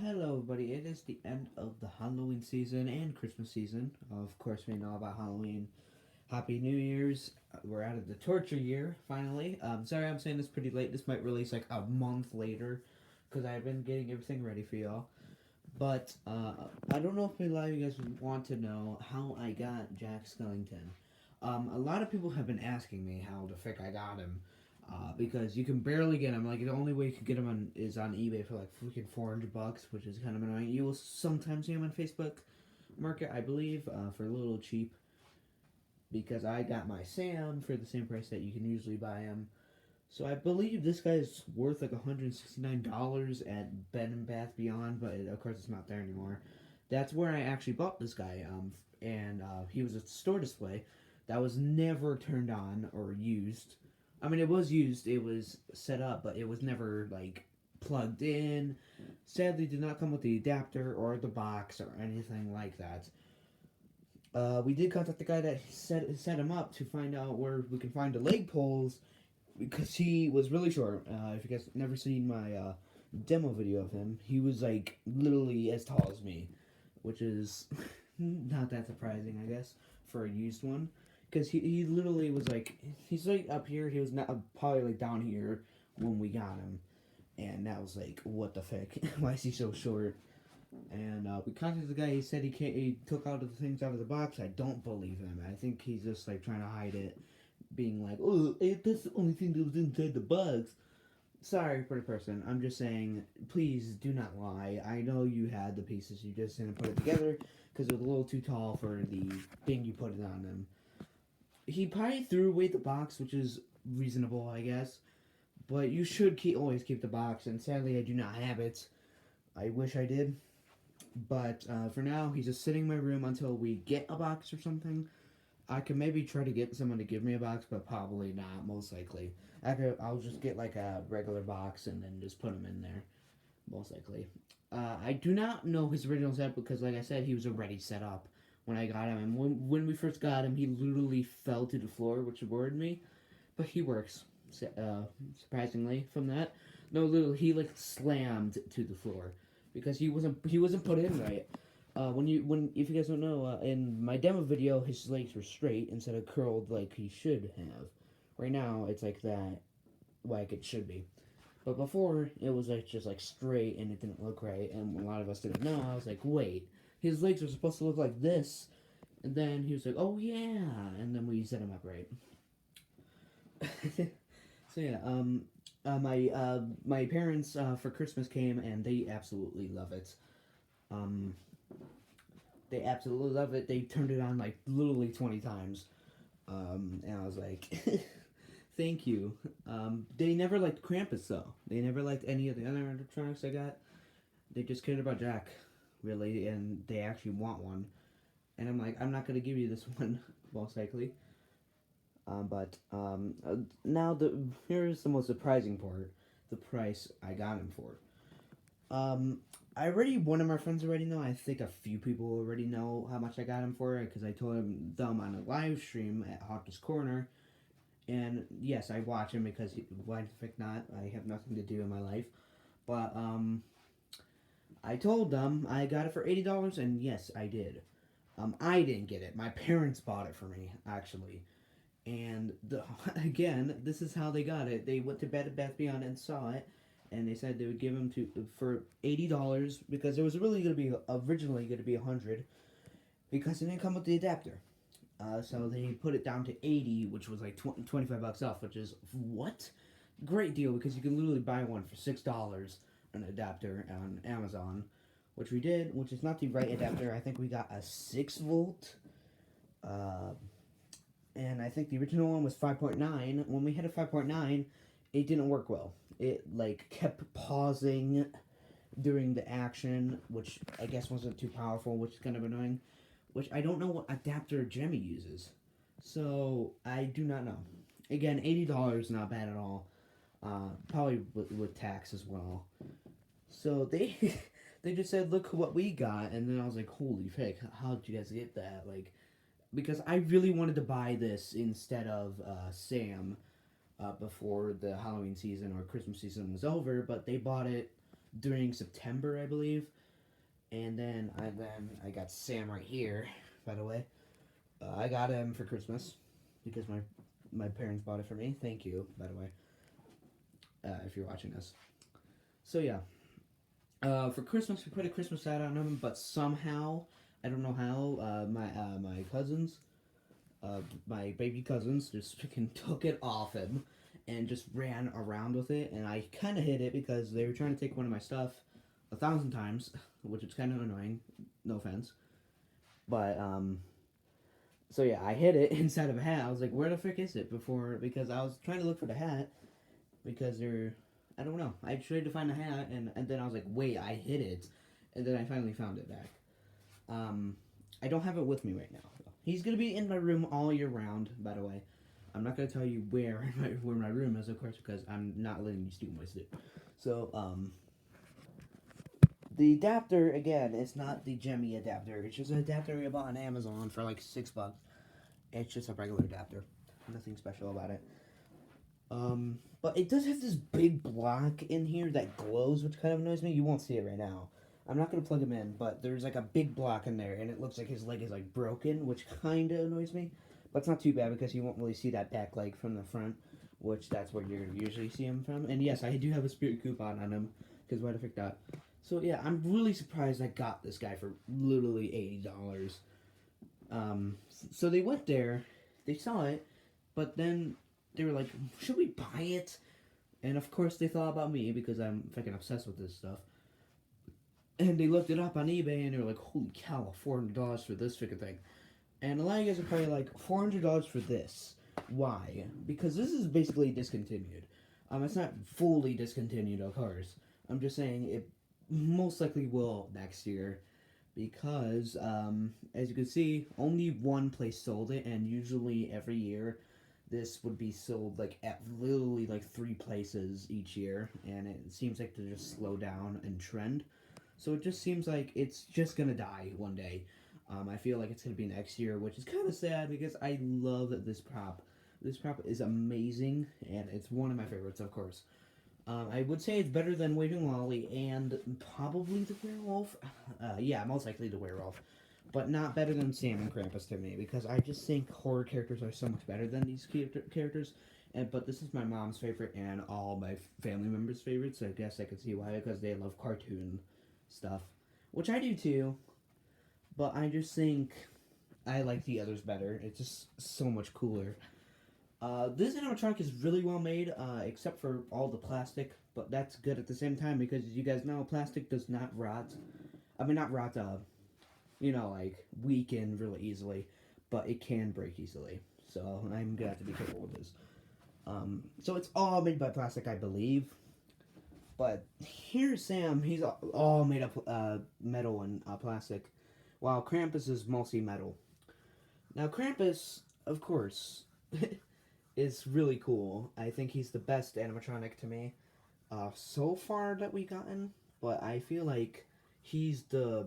Hello, everybody. It is the end of the Halloween season and Christmas season. Of course, we know about Halloween. Happy New Year's. We're out of the torture year, finally. Sorry I'm saying this pretty late. This might release like a month later because I've been getting everything ready for y'all. But I don't know if a lot of you guys want to know how I got Jack Skellington. A lot of people have been asking me how the frick I got him. Because you can barely get them. Like the only way you can get them is on eBay for like freaking $400, which is kind of annoying. You will sometimes see them on Facebook Market, I believe, for a little cheap. Because I got my Sam for the same price that you can usually buy them. So I believe this guy is worth like $169 at Bed and Bath Beyond, but of course it's not there anymore. That's where I actually bought this guy, and he was a store display that was never turned on or used. I mean, it was used, it was set up, but it was never like plugged in. Sadly, did not come with the adapter or the box or anything like that. We did contact the guy that set him up to find out where we can find the leg poles because he was really short. If you guys never seen my demo video of him, he was like literally as tall as me, which is not that surprising, I guess, for a used one. Because he literally was like, he's like up here, he was not probably like down here when we got him. And that was like, what the fuck? Why is he so short? And we contacted the guy. He said he took out the things out of the box. I don't believe him. I think he's just like trying to hide it, being like, "Oh, that's the only thing that was inside the box." Sorry for the person. I'm just saying, please do not lie. I know you had the pieces. You just didn't put it together because it was a little too tall for the thing you put it on them. He probably threw away the box, which is reasonable, I guess. But you should always keep the box. And sadly, I do not have it. I wish I did. But for now, he's just sitting in my room until we get a box or something. I can maybe try to get someone to give me a box, but probably not, most likely. I'll just get like a regular box and then just put him in there, most likely. I do not know his original setup because, like I said, he was already set up when I got him. And when we first got him, he literally fell to the floor, which worried me. But he works, surprisingly, from that. No, literally, he like slammed to the floor because he wasn't put in right. When if you guys don't know, in my demo video, his legs were straight instead of curled like he should have. Right now, it's like that, like it should be. But before, it was like just like straight and it didn't look right, and a lot of us didn't know. I was like, wait, his legs are supposed to look like this, and then he was like, oh yeah, and then we set him up right. So yeah, my parents for Christmas came and they absolutely love it. Um, they absolutely love it. They turned it on like literally 20 times. And I was like, thank you. They never liked Krampus though. They never liked any of the other electronics I got. They just cared about Jack, really, and they actually want one. And I'm like, I'm not gonna give you this one, most likely. But now here's the most surprising part: the price I got him for. One of my friends already know. I think a few people already know how much I got him for it because I told them on a live stream at Hawk's Corner. And yes, I watch him because why the frick not? I have nothing to do in my life. But I told them I got it for $80, and yes, I did. I didn't get it. My parents bought it for me, actually. And again, this is how they got it. They went to Bed and Bath Beyond and saw it, and they said they would give them to for $80 because it was really going to be originally going to be $100 because it didn't come with the adapter. So they put it down to 80, which was like $25 off, which is what? Great deal because you can literally buy one for $6 an adapter on Amazon, which we did, which is not the right adapter. I think we got a 6 volt. And I think the original one was 5.9. When we hit a 5.9, it didn't work well. It like kept pausing during the action, which I guess wasn't too powerful, which is kind of annoying. Which I don't know what adapter Gemmy uses, so I do not know. Again, $80 not bad at all. Probably with tax as well. So they they just said, "Look what we got," and then I was like, "Holy frick! How did you guys get that?" Like, because I really wanted to buy this instead of Sam before the Halloween season or Christmas season was over, but they bought it during September, I believe. And then I got Sam right here, by the way. I got him for Christmas because my parents bought it for me. Thank you, by the way, if you're watching this. So yeah, for Christmas we put a Christmas hat on him, but somehow I don't know how my cousins, my baby cousins, just freaking took it off him and just ran around with it, and I kind of hid it because they were trying to take one of my stuff 1,000 times, which is kind of annoying. No offense, but so yeah, I hid it inside of a hat. I was like, where the frick is it before? Because I was trying to look for the hat because they're, I don't know. I tried to find the hat and then I was like, wait, I hid it, and then I finally found it back. I don't have it with me right now. He's gonna be in my room all year round. By the way, I'm not gonna tell you where my room is, of course, because I'm not letting you steal my stuff. So the adapter again, it's not the Gemmy adapter. It's just an adapter we bought on Amazon for like $6. It's just a regular adapter. Nothing special about it. But it does have this big block in here that glows, which kind of annoys me. You won't see it right now. I'm not gonna plug him in, but there's like a big block in there, and it looks like his leg is like broken, which kind of annoys me. But it's not too bad because you won't really see that back leg from the front, which that's where you're gonna usually see him from. And yes, I do have a spirit coupon on him, because why the frick not? So yeah, I'm really surprised I got this guy for literally $80. So they went there, they saw it, but then they were like, should we buy it? And of course they thought about me because I'm fucking obsessed with this stuff. And they looked it up on eBay and they were like, holy cow, $400 for this freaking thing. And a lot of you guys are probably like, $400 for this. Why? Because this is basically discontinued. It's not fully discontinued, of course. I'm just saying it most likely will next year. Because, as you can see, only one place sold it. And usually every year, this would be sold like at literally like 3 places each year. And it seems like to just slow down and trend. So it just seems like it's just gonna die one day. I feel like it's gonna be next year, which is kind of sad because I love this prop. This prop is amazing, and it's one of my favorites, of course. I would say it's better than Waving Lolly and probably the Werewolf. Yeah, most likely the Werewolf. But not better than Sam and Krampus to me, because I just think horror characters are so much better than these characters. But this is my mom's favorite and all my family members' favorites, so I guess I could see why, because they love cartoon stuff, which I do too, but I just think I like the others better. It's just so much cooler. This animatronic is really well made, except for all the plastic, but that's good at the same time because, as you guys know, plastic does not rot. I mean, not rot, like weaken really easily, but it can break easily. So I'm gonna have to be careful with this. So it's all made by plastic, I believe. But here's Sam. He's all made up metal and plastic, while Krampus is mostly metal. Now Krampus, of course, is really cool. I think he's the best animatronic to me so far that we've gotten. But I feel like he's the.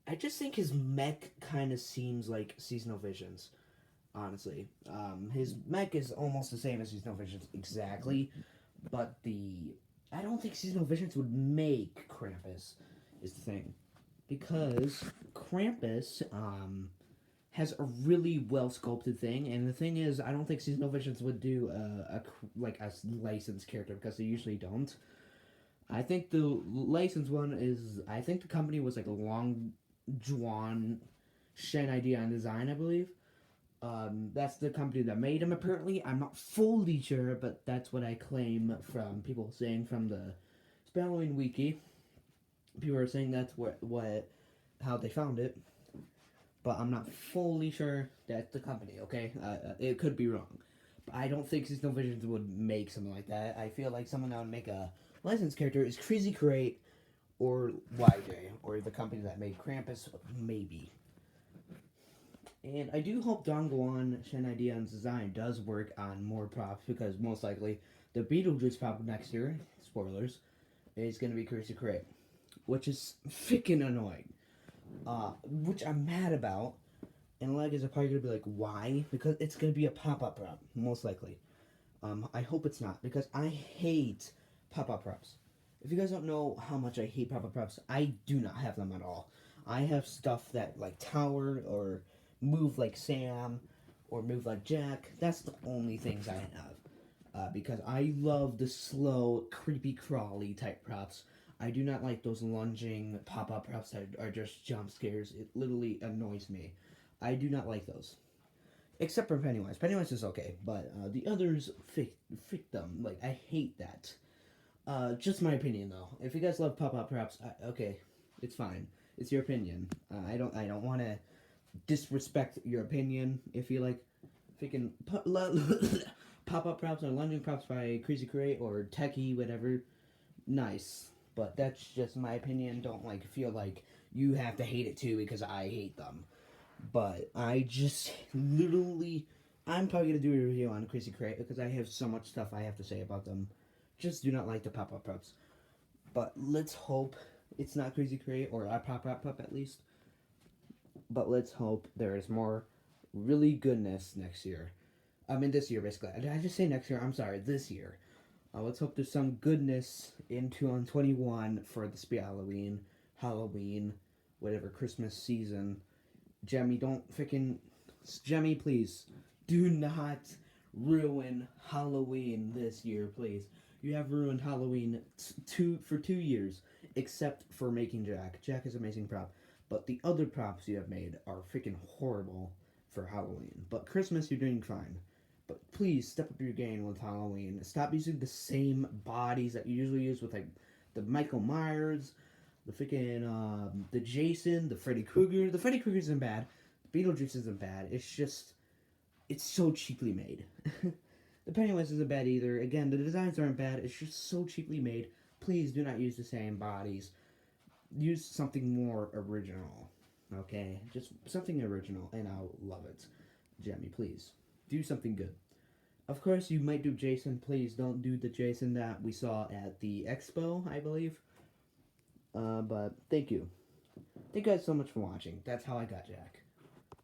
I just think his mech kind of seems like Seasonal Visions. Honestly, his mech is almost the same as Seasonal Visions exactly. But I don't think Seasonal Visions would make Krampus, is the thing. Because Krampus, has a really well sculpted thing, and the thing is, I don't think Seasonal Visions would do a licensed character, because they usually don't. I think the licensed one is, I think the company was like Long Juan Shen Idea and Design, I believe. That's the company that made him, apparently. I'm not fully sure, but that's what I claim from people saying from the Spellington Wiki. People are saying that's how they found it. But I'm not fully sure that's the company, okay? It could be wrong. But I don't think Seasonal Visions would make something like that. I feel like someone that would make a licensed character is Crazy Crate or YJ, or the company that made Krampus, maybe. And I do hope Dongguan Shen Idea and Design does work on more props, because most likely the Beetlejuice prop next year, spoilers, is going to be Crazy Crate, which is freaking annoying. Which I'm mad about, and a lot of guys are probably going to be like, why? Because it's going to be a pop-up prop, most likely. I hope it's not, because I hate pop-up props. If you guys don't know how much I hate pop-up props, I do not have them at all. I have stuff that like tower or move like Sam or move like Jack. That's the only things I have. Because I love the slow, creepy, crawly type props. I do not like those lunging pop-up props that are just jump scares. It literally annoys me. I do not like those. Except for Pennywise. Pennywise is okay, but the others, freak them. Like, I hate that. Just my opinion, though. If you guys love pop-up props, okay, it's fine. It's your opinion. I don't want to disrespect your opinion. If you like freaking pop-up props or lunging props by Crazy Crate or Techie, whatever, nice. But that's just my opinion. Don't like feel like you have to hate it too because I hate them. But I just literally, I'm probably gonna do a review on Crazy Crate because I have so much stuff I have to say about them. Just do not like the pop-up props. But let's hope it's not Crazy Crate or a pop-up prop at least. But let's hope there is more really goodness next year. I mean this year basically. Did I just say next year? I'm sorry, this year. Let's hope there's some goodness in 2021 for the Halloween, whatever Christmas season. Gemmy, Gemmy, please do not ruin Halloween this year, please. You have ruined Halloween for 2 years, except for making Jack. Jack is an amazing prop, but the other props you have made are freaking horrible for Halloween. But Christmas, you're doing fine. But please step up your game with Halloween. Stop using the same bodies that you usually use with like the Michael Myers, the freaking the Jason, the Freddy Krueger. The Freddy Krueger isn't bad. The Beetlejuice isn't bad. It's just it's so cheaply made. The Pennywise isn't bad either. Again, the designs aren't bad. It's just so cheaply made. Please do not use the same bodies. Use something more original. Okay? Just something original and I'll love it. Gemmy, please. Do something good. Of course, you might do Jason. Please don't do the Jason that we saw at the expo, I believe. But thank you. Thank you guys so much for watching. That's how I got Jack.